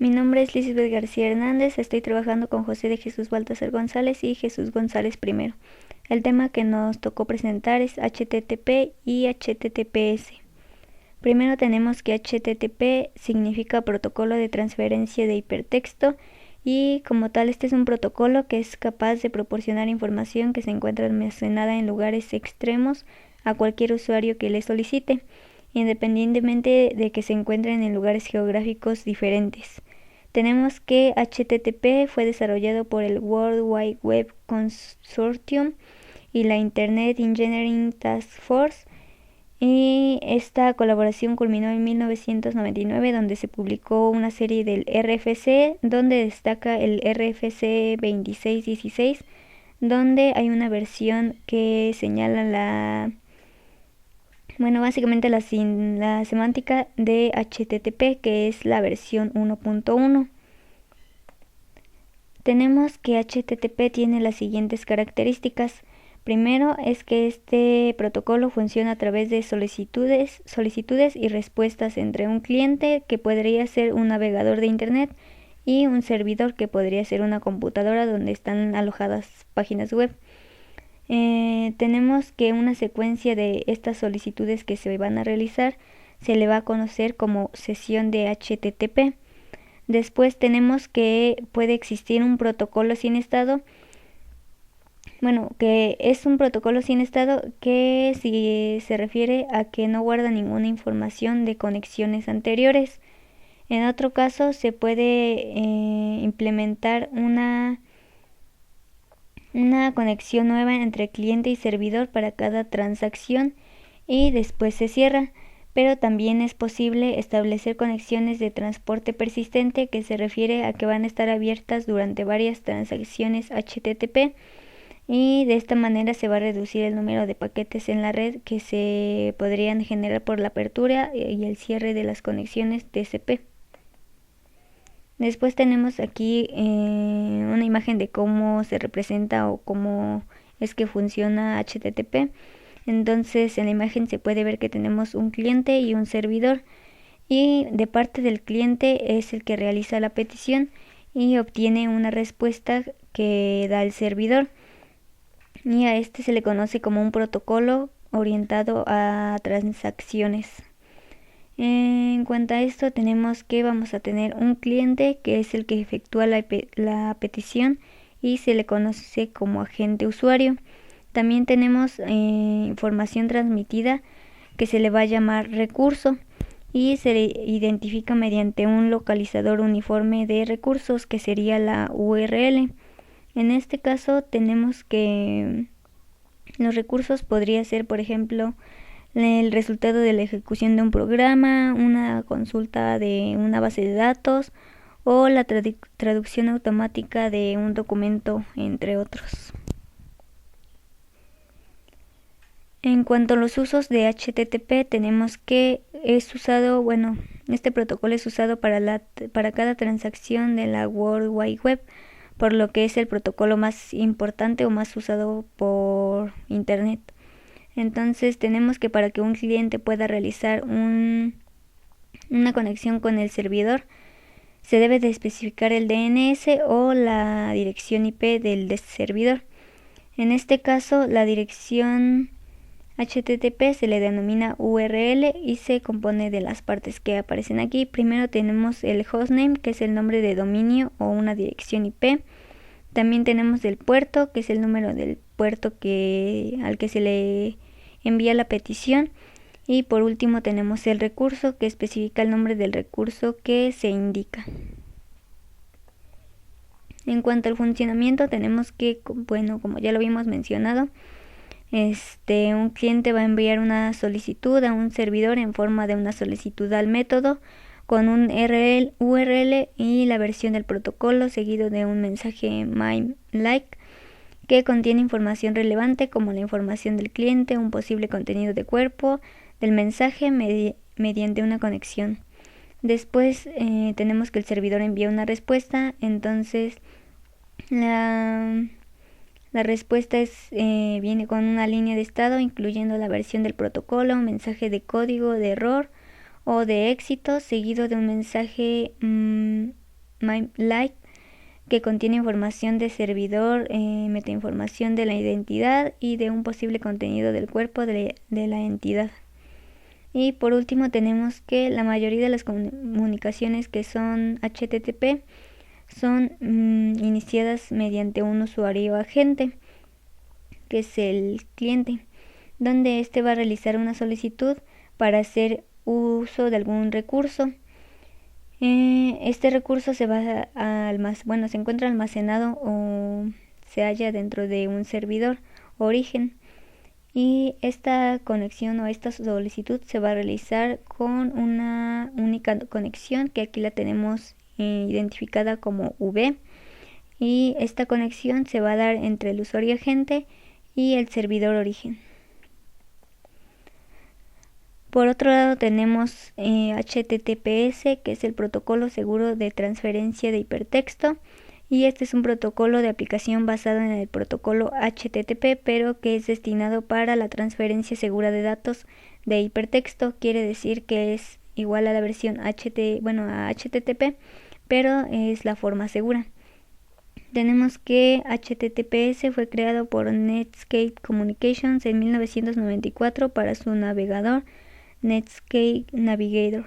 Mi nombre es Lisbeth García Hernández, estoy trabajando con José de Jesús Baltasar González y Jesús González I. El tema que nos tocó presentar es HTTP y HTTPS. Primero tenemos que HTTP significa protocolo de transferencia de hipertexto y como tal este es un protocolo que es capaz de proporcionar información que se encuentra almacenada en lugares extremos a cualquier usuario que le solicite, independientemente de que se encuentren en lugares geográficos diferentes. Tenemos que HTTP fue desarrollado por el World Wide Web Consortium y la Internet Engineering Task Force, y esta colaboración culminó en 1999, donde se publicó una serie del RFC, donde destaca el RFC 2616, donde hay una versión que señala básicamente la semántica de HTTP, que es la versión 1.1. Tenemos que HTTP tiene las siguientes características. Primero es que este protocolo funciona a través de solicitudes y respuestas entre un cliente, que podría ser un navegador de internet, y un servidor, que podría ser una computadora donde están alojadas páginas web. Tenemos que una secuencia de estas solicitudes que se van a realizar se le va a conocer como sesión de HTTP. Después tenemos que puede existir un protocolo sin estado, que es un protocolo sin estado que se refiere a que no guarda ninguna información de conexiones anteriores. En otro caso se puede implementar una conexión nueva entre cliente y servidor para cada transacción y después se cierra. Pero también es posible establecer conexiones de transporte persistente, que se refiere a que van a estar abiertas durante varias transacciones HTTP, y de esta manera se va a reducir el número de paquetes en la red que se podrían generar por la apertura y el cierre de las conexiones TCP. Después tenemos aquí una imagen de cómo se representa o cómo es que funciona HTTP. Entonces en la imagen se puede ver que tenemos un cliente y un servidor, y de parte del cliente es el que realiza la petición y obtiene una respuesta que da el servidor, y a este se le conoce como un protocolo orientado a transacciones. En cuanto a esto, tenemos que vamos a tener un cliente que es el que efectúa la petición y se le conoce como agente usuario. También tenemos información transmitida que se le va a llamar recurso y se le identifica mediante un localizador uniforme de recursos, que sería la URL. En este caso tenemos que los recursos podría ser, por ejemplo, el resultado de la ejecución de un programa, una consulta de una base de datos o la traducción automática de un documento, entre otros. En cuanto a los usos de HTTP, tenemos que este protocolo es usado para cada transacción de la World Wide Web, por lo que es el protocolo más importante o más usado por Internet. Entonces tenemos que para que un cliente pueda realizar una conexión con el servidor, se debe de especificar el DNS o la dirección IP del servidor. En este caso, la dirección HTTP se le denomina URL y se compone de las partes que aparecen aquí. Primero tenemos el hostname, que es el nombre de dominio o una dirección IP. También tenemos el puerto, que es el número del puerto al que se le envía la petición. Y por último tenemos el recurso, que especifica el nombre del recurso que se indica. En cuanto al funcionamiento, tenemos que, como ya lo habíamos mencionado, un cliente va a enviar una solicitud a un servidor en forma de una solicitud al método con un URL y la versión del protocolo, seguido de un mensaje MIME-like que contiene información relevante como la información del cliente, un posible contenido de cuerpo del mensaje mediante una conexión. Después tenemos que el servidor envía una respuesta. Entonces la respuesta viene con una línea de estado incluyendo la versión del protocolo, un mensaje de código de error o de éxito, seguido de un mensaje MIME-like, que contiene información de servidor, metainformación de la identidad y de un posible contenido del cuerpo de la entidad. Y por último tenemos que la mayoría de las comunicaciones que son HTTP son iniciadas mediante un usuario agente, que es el cliente, donde éste va a realizar una solicitud para hacer uso de algún recurso. Este recurso se encuentra almacenado o se halla dentro de un servidor origen, y esta conexión o esta solicitud se va a realizar con una única conexión, que aquí la tenemos identificada como V, y esta conexión se va a dar entre el usuario agente y el servidor origen. Por otro lado tenemos HTTPS, que es el protocolo seguro de transferencia de hipertexto, y este es un protocolo de aplicación basado en el protocolo HTTP, pero que es destinado para la transferencia segura de datos de hipertexto. Quiere decir que es igual a la versión a HTTP, pero es la forma segura. Tenemos que HTTPS fue creado por Netscape Communications en 1994 para su navegador Netscape Navigator,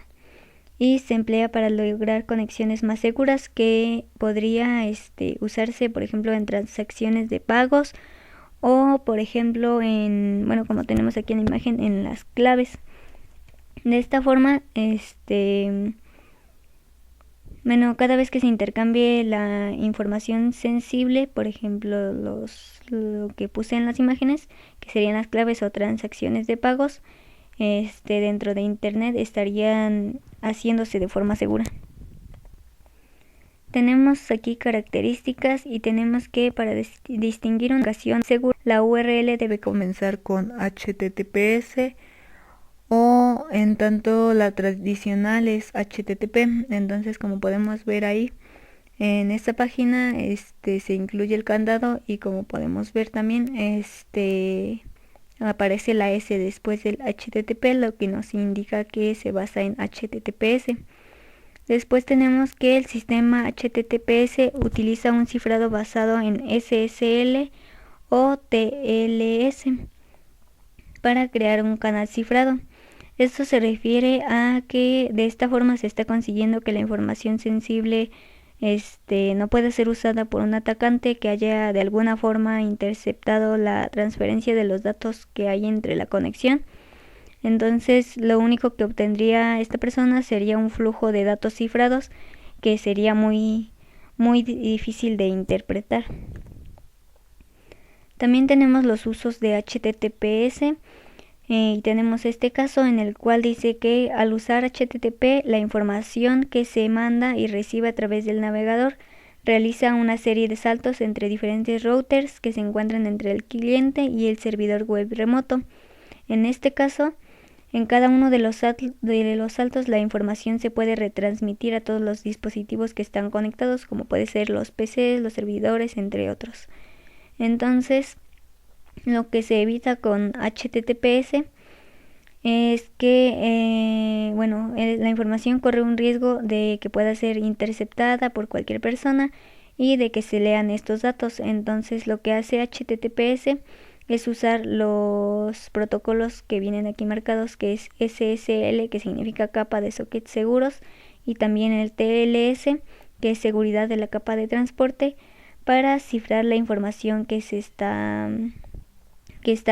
y se emplea para lograr conexiones más seguras, que podría usarse por ejemplo en transacciones de pagos, o por ejemplo como tenemos aquí en la imagen, en las claves. De esta forma cada vez que se intercambie la información sensible, por ejemplo lo que puse en las imágenes, que serían las claves o transacciones de pagos, dentro de internet, estarían haciéndose de forma segura. Tenemos aquí características, y tenemos que para distinguir una comunicación segura, la URL debe comenzar con HTTPS, o en tanto la tradicional es HTTP. Entonces, como podemos ver ahí en esta página, se incluye el candado, y como podemos ver también aparece la S después del HTTP, lo que nos indica que se basa en HTTPS. Después tenemos que el sistema HTTPS utiliza un cifrado basado en SSL o TLS para crear un canal cifrado. Esto se refiere a que de esta forma se está consiguiendo que la información sensible no puede ser usada por un atacante que haya de alguna forma interceptado la transferencia de los datos que hay entre la conexión. Entonces, lo único que obtendría esta persona sería un flujo de datos cifrados, que sería muy difícil de interpretar. También tenemos los usos de HTTPS. Y tenemos este caso en el cual dice que al usar HTTP, la información que se manda y recibe a través del navegador realiza una serie de saltos entre diferentes routers que se encuentran entre el cliente y el servidor web remoto. En este caso, en cada uno de los saltos la información se puede retransmitir a todos los dispositivos que están conectados, como puede ser los PCs, los servidores, entre otros. Entonces, lo que se evita con HTTPS es que la información corre un riesgo de que pueda ser interceptada por cualquier persona y de que se lean estos datos. Entonces, lo que hace HTTPS es usar los protocolos que vienen aquí marcados, que es SSL, que significa capa de sockets seguros, y también el TLS, que es seguridad de la capa de transporte, para cifrar la información que está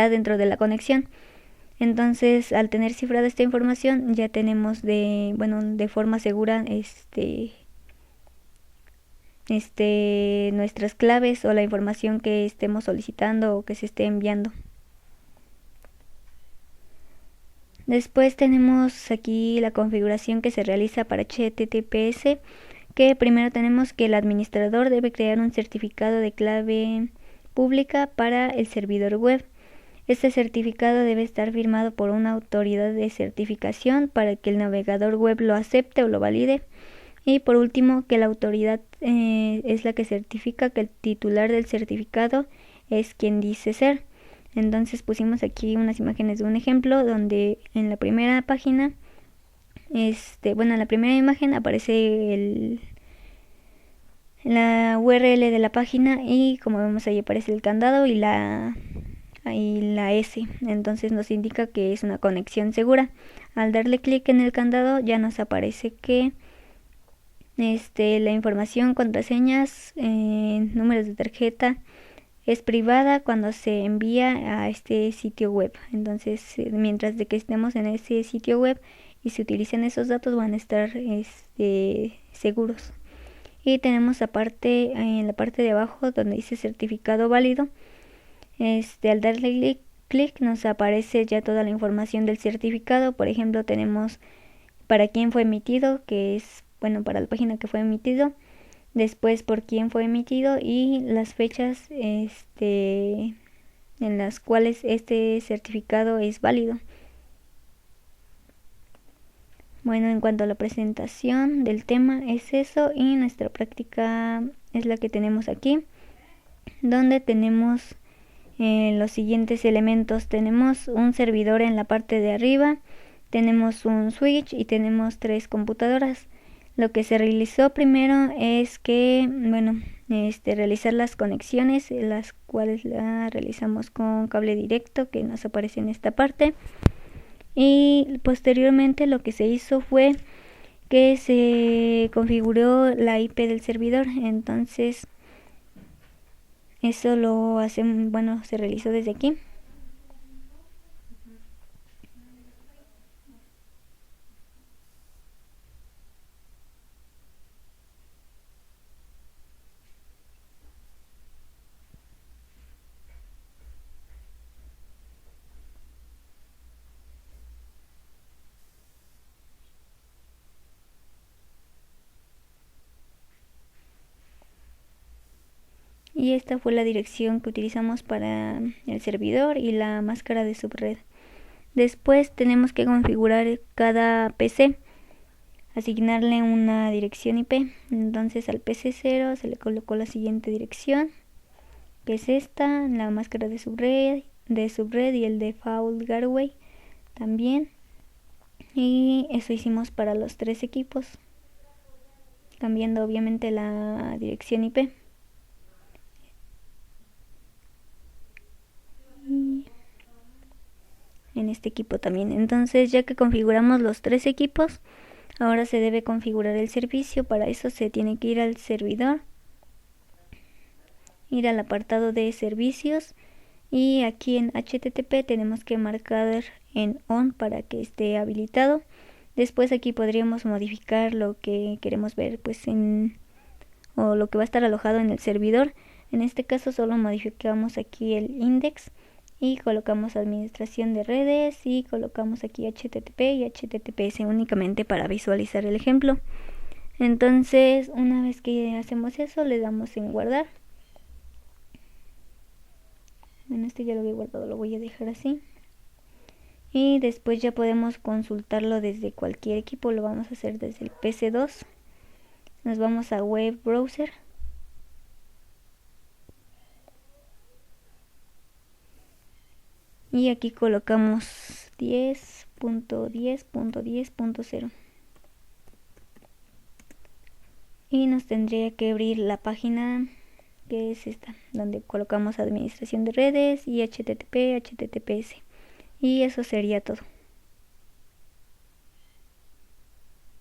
dentro de la conexión. Entonces, al tener cifrada esta información, ya tenemos de forma segura nuestras claves o la información que estemos solicitando o que se esté enviando. Después tenemos aquí la configuración que se realiza para HTTPS, que primero tenemos que el administrador debe crear un certificado de clave pública para el servidor web. Este certificado debe estar firmado por una autoridad de certificación para que el navegador web lo acepte o lo valide. Y por último, que la autoridad es la que certifica que el titular del certificado es quien dice ser. Entonces pusimos aquí unas imágenes de un ejemplo donde en la primera página, en la primera imagen aparece la URL de la página y como vemos ahí aparece el candado y la S, entonces nos indica que es una conexión segura. Al darle clic en el candado ya nos aparece que la información, contraseñas, números de tarjeta es privada cuando se envía a este sitio web. Entonces mientras de que estemos en ese sitio web y se utilicen esos datos van a estar seguros. Y tenemos aparte en la parte de abajo donde dice certificado válido, al darle clic nos aparece ya toda la información del certificado. Por ejemplo, tenemos para quién fue emitido, que es para la página que fue emitido, después por quién fue emitido y las fechas en las cuales este certificado es válido. Bueno, en cuanto a la presentación del tema es eso, y nuestra práctica es la que tenemos aquí, donde tenemos los siguientes elementos. Tenemos un servidor en la parte de arriba, tenemos un switch y tenemos 3 computadoras. Lo que se realizó primero es que, realizar las conexiones, las cuales la realizamos con cable directo que nos aparece en esta parte. Y posteriormente lo que se hizo fue que se configuró la IP del servidor. Entonces eso se realizó desde aquí. Y esta fue la dirección que utilizamos para el servidor y la máscara de subred. Después tenemos que configurar cada PC, asignarle una dirección IP. Entonces al PC 0 se le colocó la siguiente dirección, que es esta, la máscara de subred y el default gateway también. Y eso hicimos para los 3 equipos, cambiando obviamente la dirección IP. En este equipo también. Entonces, ya que configuramos los 3 equipos, ahora se debe configurar el servicio. Para eso se tiene que ir al servidor, ir al apartado de servicios, y aquí en HTTP tenemos que marcar en on para que esté habilitado. Después aquí podríamos modificar lo que queremos ver o lo que va a estar alojado en el servidor. En este caso solo modificamos aquí el index y colocamos administración de redes y colocamos aquí HTTP y HTTPS únicamente para visualizar el ejemplo. Entonces una vez que hacemos eso le damos en guardar. Bueno, ya lo había guardado, lo voy a dejar así. Y después ya podemos consultarlo desde cualquier equipo. Lo vamos a hacer desde el PC2. Nos vamos a web browser. Y aquí colocamos 10.10.10.0. Y nos tendría que abrir la página que es esta, donde colocamos administración de redes y HTTP, HTTPS. Y eso sería todo.